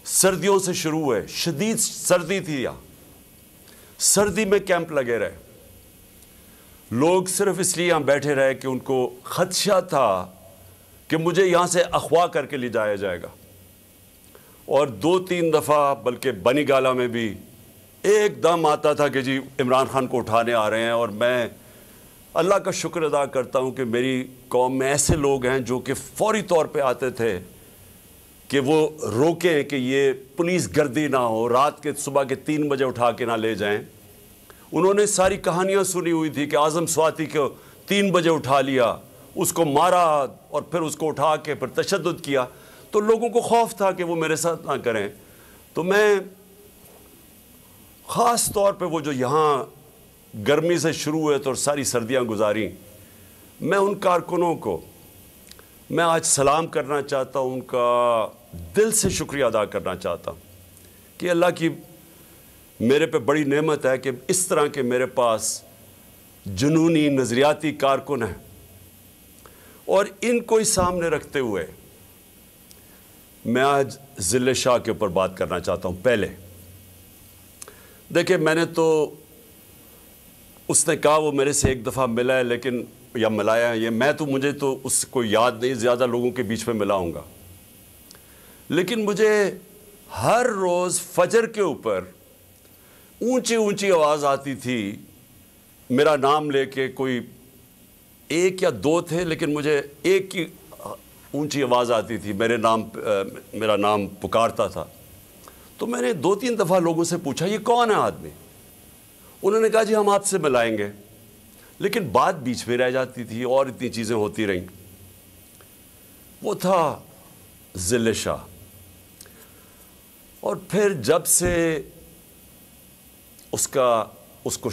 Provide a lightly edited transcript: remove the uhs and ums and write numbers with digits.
سردیوں سے شروع ہوئے، شدید سردی تھی یہاں، سردی میں کیمپ لگے رہے، لوگ صرف اس لیے یہاں بیٹھے رہے کہ ان کو خدشہ تھا کہ مجھے یہاں سے اغوا کر کے لے جایا جائے گا، اور 2-3 دفعہ بلکہ بنی گالہ میں بھی ایک دم آتا تھا کہ جی عمران خان کو اٹھانے آ رہے ہیں، اور میں اللہ کا شکر ادا کرتا ہوں کہ میری قوم میں ایسے لوگ ہیں جو کہ فوری طور پہ آتے تھے کہ وہ روکیں کہ یہ پولیس گردی نہ ہو، رات کے صبح کے 3 بجے اٹھا کے نہ لے جائیں۔ انہوں نے ساری کہانیاں سنی ہوئی تھی کہ اعظم سواتی کو 3 بجے اٹھا لیا، اس کو مارا اور پھر اس کو اٹھا کے پھر تشدد کیا، تو لوگوں کو خوف تھا کہ وہ میرے ساتھ نہ کریں۔ تو میں خاص طور پہ وہ جو یہاں گرمی سے شروع ہوئے تو ساری سردیاں گزاری، میں ان کارکنوں کو میں آج سلام کرنا چاہتا ہوں، ان کا دل سے شکریہ ادا کرنا چاہتا ہوں کہ اللہ کی میرے پہ بڑی نعمت ہے کہ اس طرح کے میرے پاس جنونی نظریاتی کارکن ہیں، اور ان کو ہی سامنے رکھتے ہوئے میں آج ذل شاہ کے اوپر بات کرنا چاہتا ہوں۔ پہلے دیکھیں، میں نے تو اس نے کہا وہ میرے سے ایک دفعہ ملا ہے، لیکن یا ملایا ہے، یہ میں تو مجھے تو اس کو یاد نہیں، زیادہ لوگوں کے بیچ میں ملا ہوں گا، لیکن مجھے ہر روز فجر کے اوپر اونچی اونچی آواز آتی تھی میرا نام لے کے، کوئی 1 یا 2 تھے لیکن مجھے ایک کی اونچی آواز آتی تھی، میرا نام پکارتا تھا۔ تو میں نے 2-3 دفعہ لوگوں سے پوچھا یہ کون ہے آدمی؟ انہوں نے کہا جی ہم آپ سے ملائیں گے، لیکن بات بیچ میں رہ جاتی تھی اور اتنی چیزیں ہوتی رہیں۔ وہ تھا ذل شاہ، اور پھر جب سے اس کو